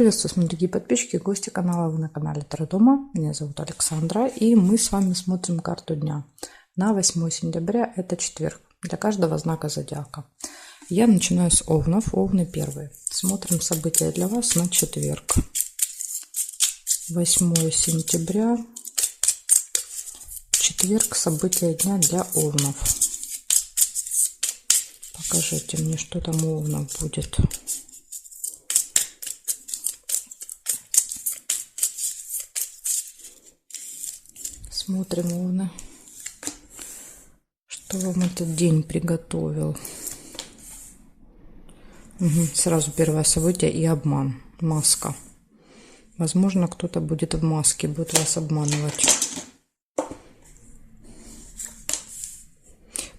Приветствую, смотрите, дорогие подписчики, гости канала. Вы на канале Таро Дома. Меня зовут Александра, и мы с вами смотрим карту дня на 8 сентября, это четверг, для каждого знака зодиака. Я начинаю с Овнов, Овны первые. Смотрим события для вас на четверг. 8 сентября, четверг, события дня для Овнов. Покажите мне, что там у Овнов будет. Смотрим, Овны, что вам этот день приготовил. Сразу первое событие и обман. Маска. Возможно, кто-то будет в маске, будет вас обманывать.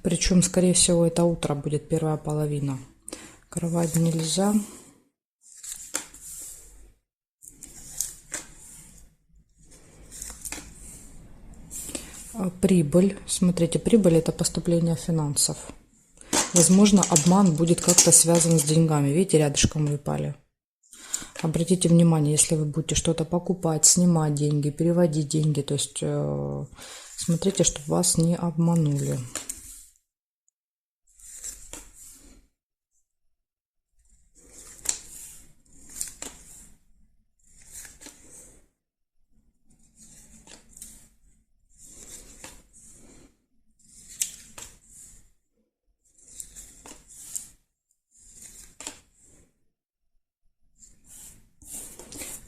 Причем, скорее всего, это утро будет, первая половина. Кровать нельзя. Прибыль. Смотрите, прибыль — это поступление финансов. Возможно, обман будет как-то связан с деньгами. Видите, рядышком выпали. Обратите внимание, если вы будете что-то покупать, снимать деньги, переводить деньги, то есть смотрите, чтобы вас не обманули.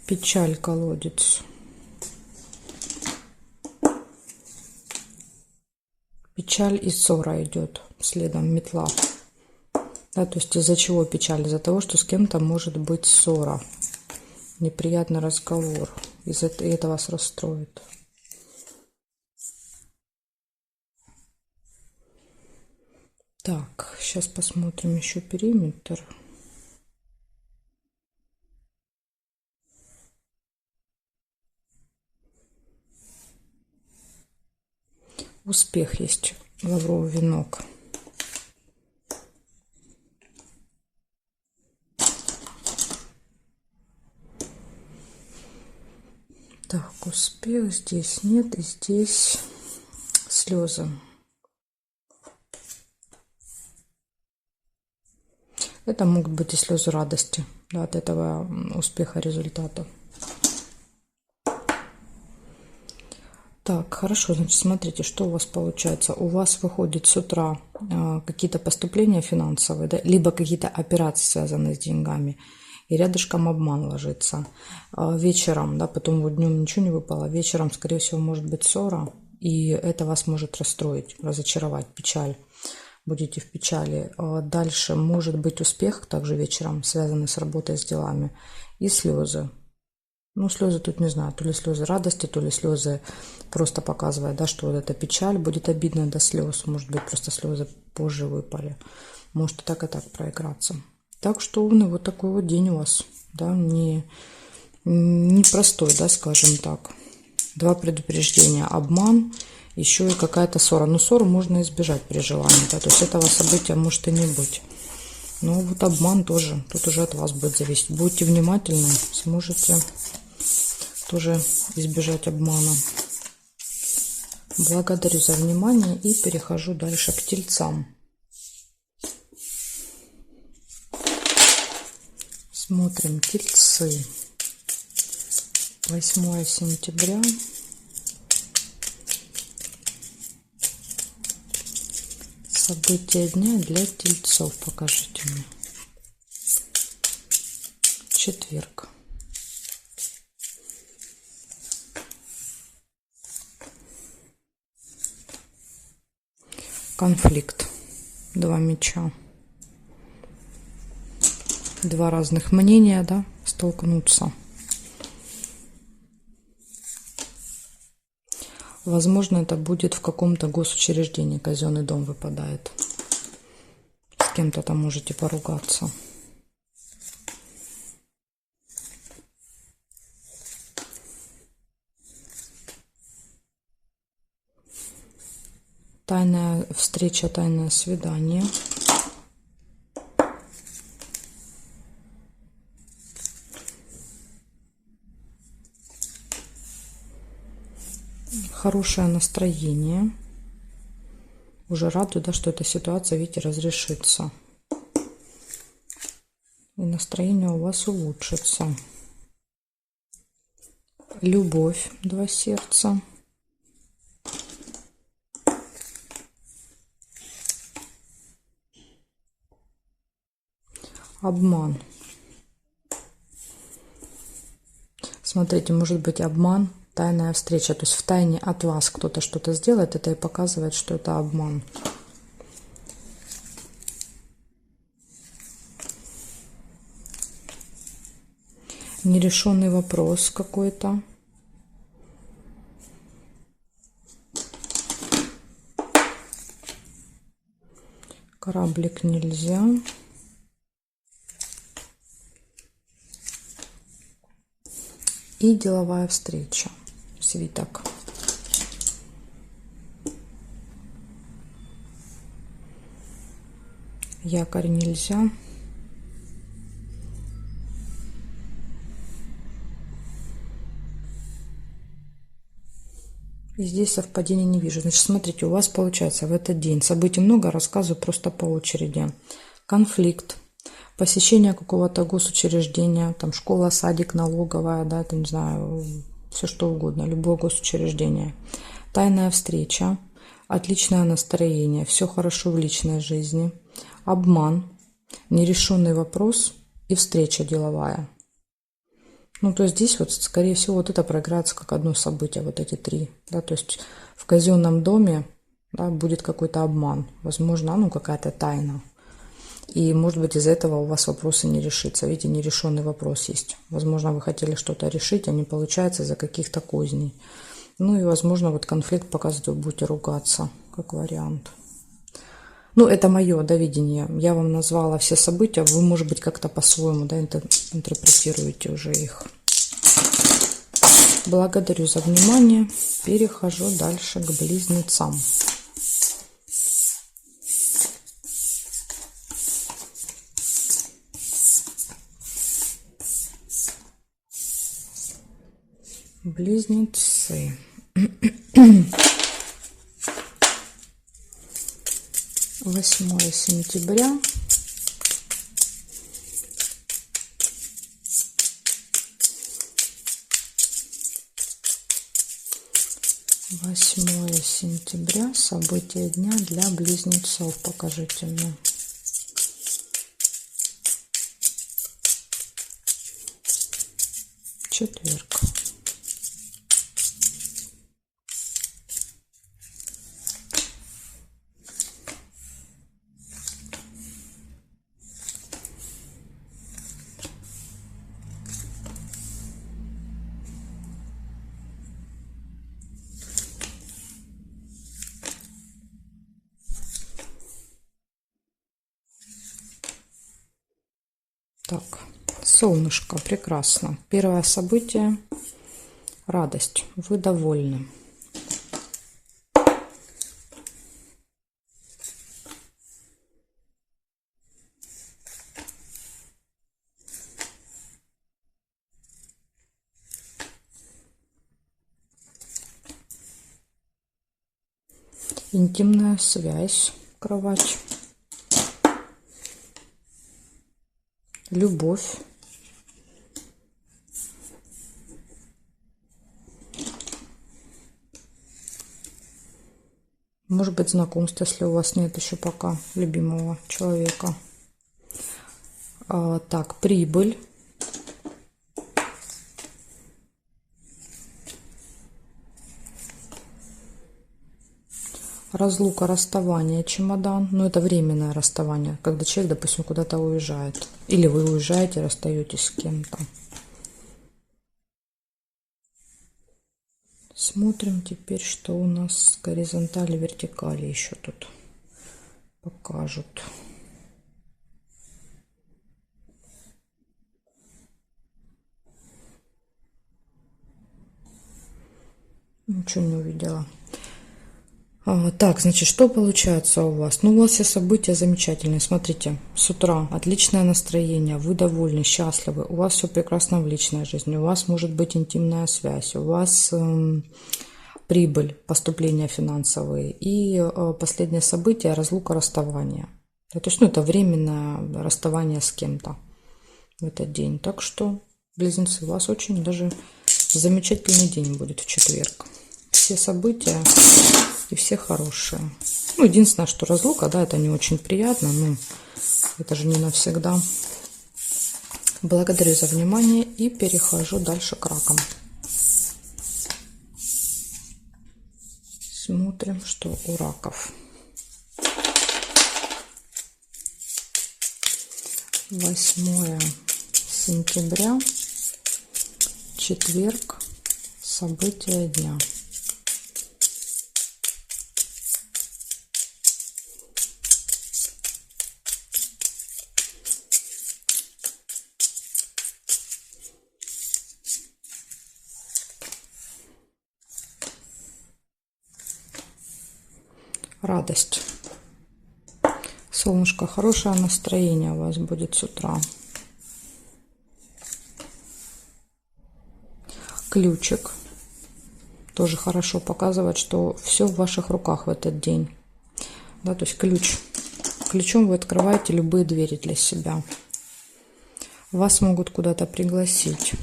Печаль, колодец. Печаль и ссора идет следом, метла. Да, то есть из-за чего печаль? Из-за того, что с кем-то может быть ссора. Неприятный разговор. Из-за этого вас расстроит. Так, сейчас посмотрим еще периметр. Успех есть, лавровый венок. Так, успех здесь нет, и здесь слезы. Это могут быть и слезы радости, да, от этого успеха, результата. Так, хорошо, значит, смотрите, что у вас получается. У вас выходит с утра какие-то поступления финансовые, да, либо какие-то операции, связанные с деньгами, и рядышком обман ложится. Вечером, да, потом вот днем ничего не выпало, вечером, скорее всего, может быть ссора, и это вас может расстроить, разочаровать, печаль. Будете в печали. Дальше может быть успех, также вечером, связанный с работой, с делами, и слезы. Ну, слезы тут не знаю, то ли слезы радости, то ли слезы просто показывают, да, что вот эта печаль, будет обидно до слез. Может быть, просто слезы позже выпали. Может и так проиграться. Так что, Овны, вот такой вот день у вас, да, непростой, да, скажем так. Два предупреждения: обман, еще и какая-то ссора. Но ссору можно избежать при желании, да, то есть этого события может и не быть. Но вот обман тоже, тут уже от вас будет зависеть. Будьте внимательны, сможете тоже избежать обмана. Благодарю за внимание и перехожу дальше к Тельцам. Смотрим Тельцы. 8 сентября. События дня для Тельцов. Покажите мне. Четверг. Конфликт. Два меча. Два разных мнения, да, столкнуться. Возможно, это будет в каком-то госучреждении. Казенный дом выпадает. С кем-то там можете поругаться. Тайная встреча, тайное свидание. хорошее настроение. Уже радует, да, что эта ситуация, видите, разрешится. И настроение у вас улучшится. Любовь, 2 сердца. Обман. Смотрите, может быть обман, тайная встреча. То есть в тайне от вас кто-то что-то сделает, это и показывает, что это обман. Нерешенный вопрос какой-то. Кораблик нельзя. И деловая встреча. Свиток. Якорь нельзя. И здесь совпадения не вижу. Значит, смотрите, у вас получается в этот день событий много, рассказываю просто по очереди. Конфликт, посещение какого-то госучреждения, там школа, садик, налоговая, да, это, не знаю, все что угодно, любое госучреждение. Тайная встреча, отличное настроение, все хорошо в личной жизни. Обман, нерешенный вопрос и встреча деловая. Ну, то есть здесь вот, скорее всего, вот это проиграется как одно событие, вот эти 3. Да, то есть в казенном доме, да, будет какой-то обман, возможно, ну, какая-то тайна. И, может быть, из-за этого у вас вопросы не решится. Видите, нерешенный вопрос есть. Возможно, вы хотели что-то решить, а не получается из-за каких-то козней. Ну, и, возможно, вот конфликт показывает, вы будете ругаться, как вариант. Ну, это мое, да, видение. Я вам назвала все события, вы, может быть, как-то по-своему, да, интерпретируете уже их. Благодарю за внимание. Перехожу дальше к близнецам. Близнецы. 8 сентября. Восьмое сентября. События дня для близнецов. Покажите мне. Четверг. Так, солнышко, прекрасно. Первое событие – радость. Вы довольны. Интимная связь, кровать. Любовь. Может быть, знакомство, если у вас нет еще пока любимого человека. Так, прибыль. Разлука, расставание, чемодан. Но это временное расставание, когда человек, допустим, куда-то уезжает. Или вы уезжаете, расстаетесь с кем-то. Смотрим теперь, что у нас с горизонтали, вертикали еще тут покажут. Ничего не увидела. Так, значит, что получается у вас? Ну, у вас все события замечательные. Смотрите, с утра отличное настроение, вы довольны, счастливы, у вас все прекрасно в личной жизни, у вас может быть интимная связь, у вас прибыль, поступления финансовые. И последнее событие – разлука, расставание. То есть, это временное расставание с кем-то в этот день. Так что, близнецы, у вас очень даже замечательный день будет в четверг. Все события и все хорошие. Единственное, что разлука, да, это не очень приятно, но это же не навсегда. Благодарю за внимание и перехожу дальше к ракам. Смотрим, что у раков. 8 сентября, четверг, события дня. Радость. Солнышко, хорошее настроение у вас будет с утра. Ключик. Тоже хорошо показывает, что все в ваших руках в этот день. Да, то есть ключ. Ключом вы открываете любые двери для себя. Вас могут куда-то пригласить.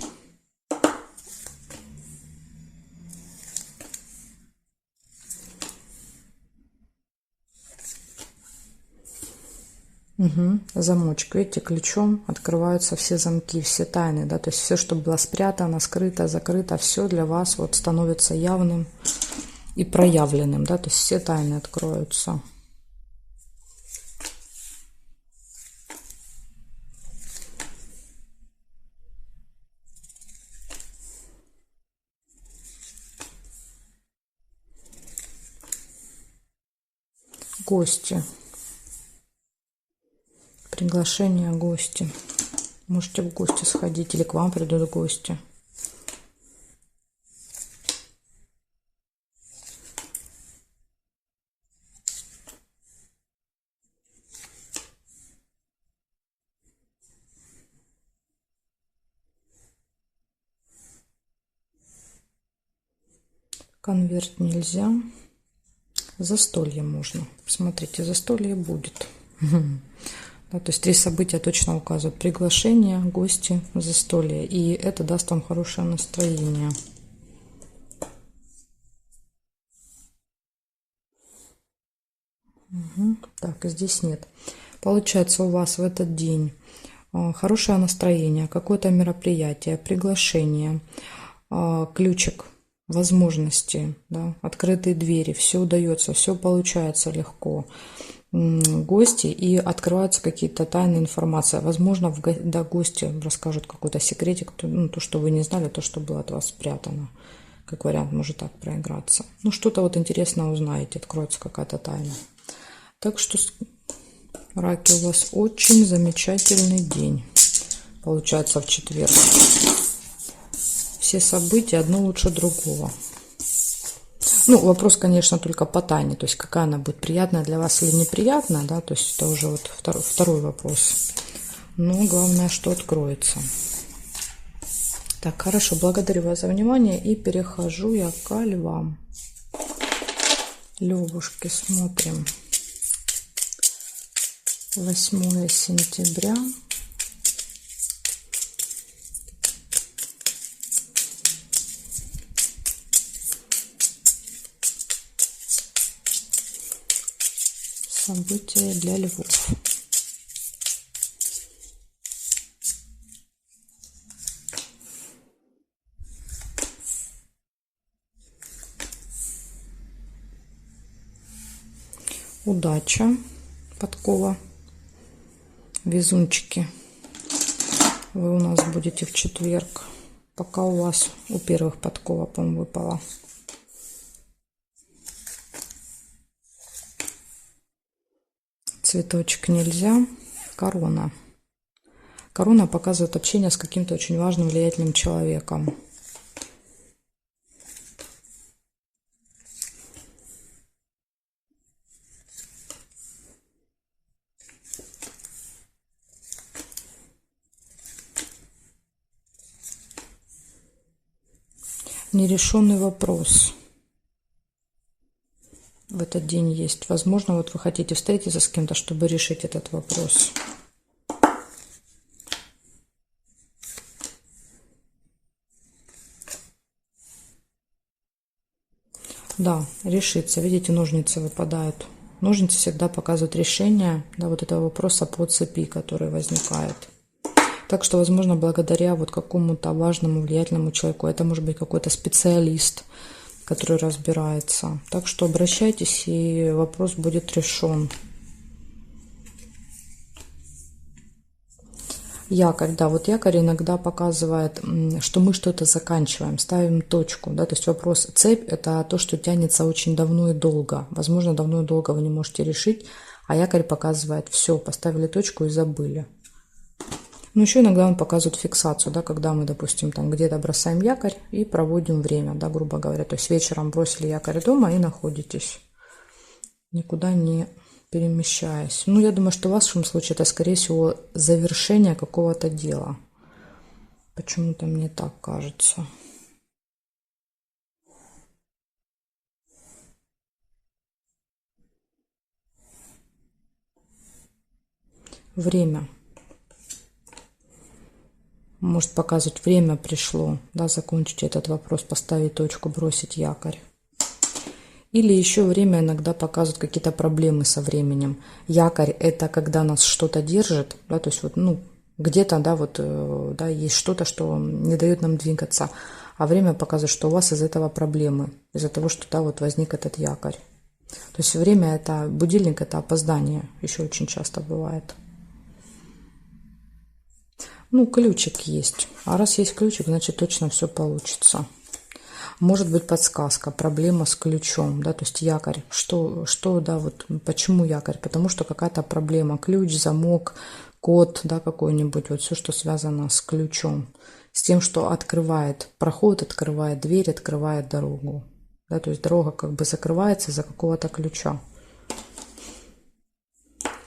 Замочек. Видите, ключом открываются все замки, все тайны, да, то есть все, что было спрятано, скрыто, закрыто, все для вас вот становится явным и проявленным, да, то есть все тайны откроются. Гости. Приглашение гости. Можете в гости сходить или к вам придут гости. Конверт нельзя. Застолье можно. Смотрите, застолье будет. Да, то есть 3 события точно указывают. Приглашение, гости, застолье. И это даст вам хорошее настроение. Так, здесь нет. Получается, у вас в этот день хорошее настроение, какое-то мероприятие, приглашение, ключик, возможности, да, открытые двери, все удается, все получается легко. Гости и открываются какие-то тайные информации. Возможно, гости расскажут какой-то секретик, то, что вы не знали, то, что было от вас спрятано. Как вариант, может так проиграться. Что-то вот интересное узнаете, откроется какая-то тайна. Так что, раки, у вас очень замечательный день. Получается в четверг. Все события одно лучше другого. Вопрос, конечно, только по тайне, то есть какая она будет, приятная для вас или неприятная, да, то есть это уже вот второй вопрос. Но главное, что откроется. Так, хорошо, благодарю вас за внимание и перехожу я к львам. Львушки, смотрим. 8 сентября. События для львов. Удача, подкова, везунчики. Вы у нас будете в четверг. Пока у вас у первых подкова, по-моему, выпала. Цветочек нельзя. Корона. Корона показывает общение с каким-то очень важным, влиятельным человеком. Нерешенный вопрос. этот день есть. Возможно, вот вы хотите встретиться с кем-то, чтобы решить этот вопрос. Да, решиться. Видите, ножницы выпадают. Ножницы всегда показывают решение, да, вот этого вопроса по цепи, который возникает. Так что, возможно, благодаря вот какому-то важному, влиятельному человеку, это может быть какой-то специалист, который разбирается. Так что обращайтесь, и вопрос будет решен. Якорь, да, вот якорь иногда показывает, что мы что-то заканчиваем, ставим точку, да, то есть вопрос, цепь – это то, что тянется очень давно и долго. Возможно, давно и долго вы не можете решить, а якорь показывает, все, поставили точку и забыли. Ну, еще иногда он показывает фиксацию, да, когда мы, допустим, там где-то бросаем якорь и проводим время, да, грубо говоря. То есть вечером бросили якорь дома и находитесь, никуда не перемещаясь. Ну, я думаю, что в вашем случае это, скорее всего, завершение какого-то дела. Почему-то мне так кажется. Время. Может показывать, время пришло, да, закончить этот вопрос, поставить точку, бросить якорь. Или еще время иногда показывают какие-то проблемы со временем. Якорь – это когда нас что-то держит, да, то есть вот, ну, где-то, да, вот, да, есть что-то, что не дает нам двигаться. А время показывает, что у вас из этого проблемы, из-за того, что, да, вот возник этот якорь. То есть время – это будильник, это опоздание, еще очень часто бывает. Ну, ключик есть. А раз есть ключик, значит точно все получится. Может быть подсказка, проблема с ключом, да, то есть якорь. Что, да, вот почему якорь? Потому что какая-то проблема. Ключ, замок, код, да, какой-нибудь, вот все, что связано с ключом. С тем, что открывает проход, открывает дверь, открывает дорогу. Да, то есть дорога как бы закрывается из-за какого-то ключа.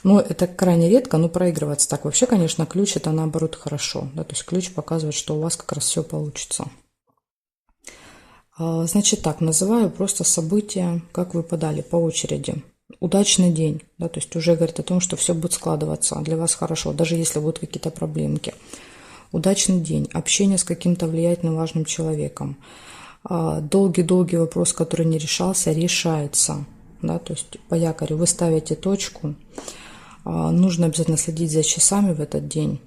Но это крайне редко, но проигрывается так. Вообще, конечно, ключ это наоборот хорошо. Да, то есть ключ показывает, что у вас как раз все получится. Значит так, называю просто события, как выпадали по очереди. Удачный день, да, то есть уже говорит о том, что все будет складываться для вас хорошо, даже если будут какие-то проблемки. Удачный день, общение с каким-то влиятельным, важным человеком. Долгий-долгий вопрос, который не решался, решается. Да, то есть по якорю вы ставите точку. Нужно обязательно следить за часами в этот день.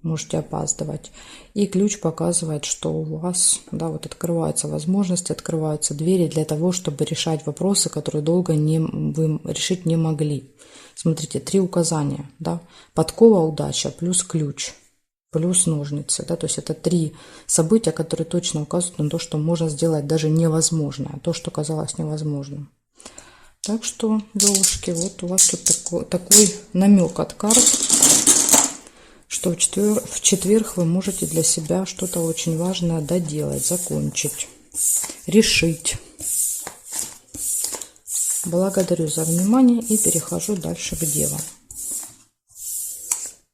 Можете опаздывать. И ключ показывает, что у вас, да, вот открываются возможности, открываются двери для того, чтобы решать вопросы, которые долго вы решить не могли. Смотрите, 3 указания, да. Подкова, удача, плюс ключ, плюс ножницы, да, то есть это 3 события, которые точно указывают на то, что можно сделать даже невозможное, то, что казалось невозможным. Так что, девушки, вот у вас тут такой намек от карт, что в четверг вы можете для себя что-то очень важное доделать, закончить, решить. Благодарю за внимание и перехожу дальше к девам.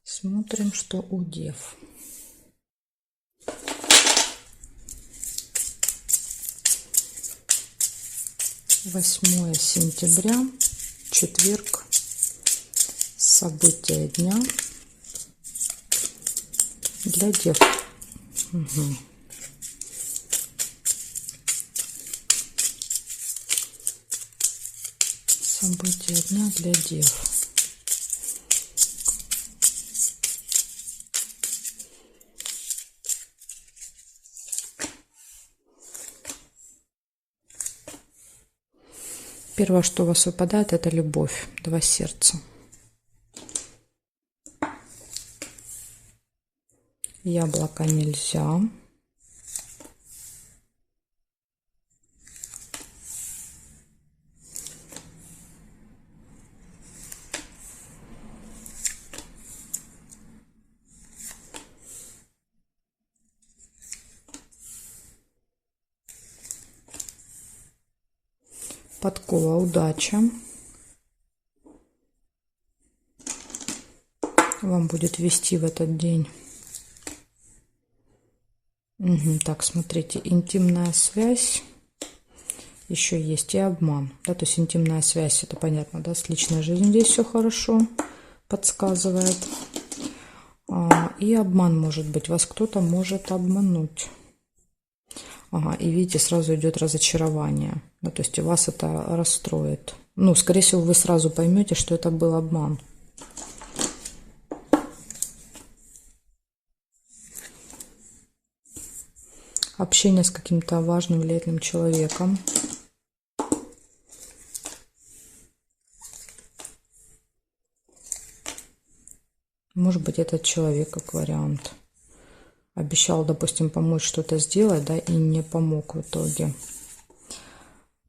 Смотрим, что у дев. Восьмое сентября, четверг, события дня. Для дев. Угу. События дня для дев. Первое, что у вас выпадает, это любовь. 2 сердца. Яблоко нельзя. Подкова, удача. Вам будет вести в этот день. Угу, так, смотрите, интимная связь, еще есть и обман, да, то есть интимная связь, это понятно, да, с личной жизнью здесь все хорошо подсказывает. И обман может быть, вас кто-то может обмануть. Ага, и видите, сразу идет разочарование, да, то есть и вас это расстроит. Ну, скорее всего, вы сразу поймете, что это был обман. Общение с каким-то важным, влиятельным человеком. Может быть, этот человек как вариант. Обещал, допустим, помочь что-то сделать, да, и не помог в итоге.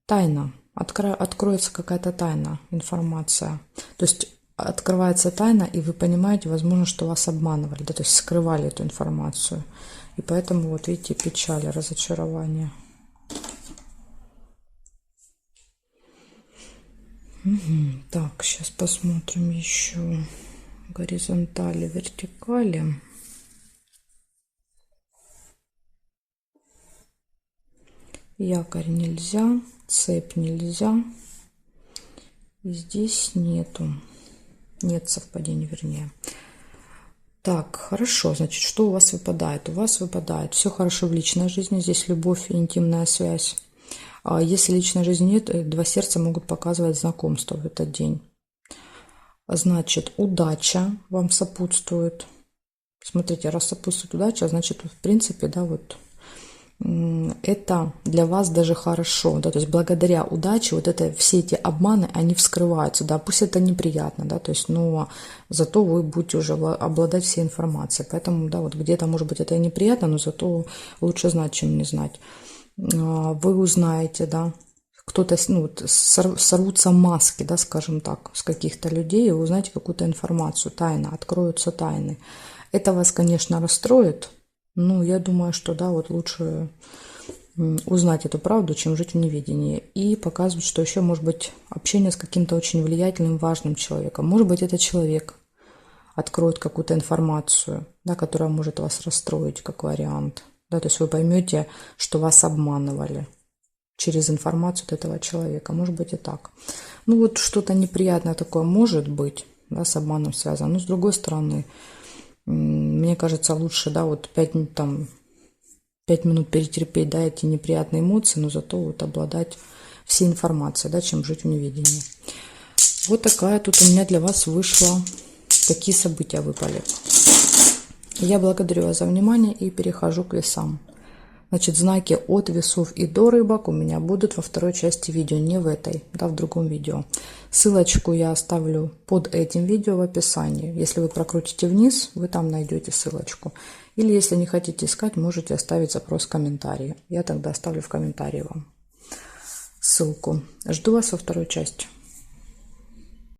Тайна. Откроется какая-то тайна, информация. То есть открывается тайна, и вы понимаете, возможно, что вас обманывали, да, то есть скрывали эту информацию. И поэтому, вот видите, печаль, разочарование. Угу. Так, сейчас посмотрим еще горизонтали, вертикали. Якорь нельзя, цепь нельзя. И здесь нету. Нет совпадений, вернее. Так, хорошо. Значит, что у вас выпадает? У вас выпадает все хорошо в личной жизни. Здесь любовь и интимная связь. А если личной жизни нет, два сердца могут показывать знакомство в этот день. Значит, удача вам сопутствует. Смотрите, раз сопутствует удача, значит, в принципе, да, вот это для вас даже хорошо, да, то есть благодаря удаче вот это, все эти обманы, они вскрываются, да, пусть это неприятно, да, то есть, но зато вы будете уже обладать всей информацией, поэтому, да, вот где-то, может быть, это и неприятно, но зато лучше знать, чем не знать. Вы узнаете, да, кто-то, ну, вот, сорвутся маски, да, скажем так, с каких-то людей, и вы узнаете какую-то информацию, тайна, откроются тайны. Это вас, конечно, расстроит. Ну, я думаю, что, да, вот лучше узнать эту правду, чем жить в неведении. И показывать, что еще может быть общение с каким-то очень влиятельным, важным человеком. Может быть, этот человек откроет какую-то информацию, да, которая может вас расстроить, как вариант. Да, то есть вы поймете, что вас обманывали через информацию от этого человека. Может быть и так. Ну, вот что-то неприятное такое может быть, да, с обманом связано. Но с другой стороны, мне кажется, лучше, да, вот 5 минут перетерпеть, да, эти неприятные эмоции, но зато вот обладать всей информацией, да, чем жить в неведении. Вот такая тут у меня для вас вышла, такие события выпали. Я благодарю вас за внимание и перехожу к весам. Значит, знаки от весов и до рыбок у меня будут во второй части видео, не в этой, да, в другом видео. Ссылочку я оставлю под этим видео в описании. Если вы прокрутите вниз, вы там найдете ссылочку. Или если не хотите искать, можете оставить запрос в комментарии. Я тогда оставлю в комментарии вам ссылку. Жду вас во второй части.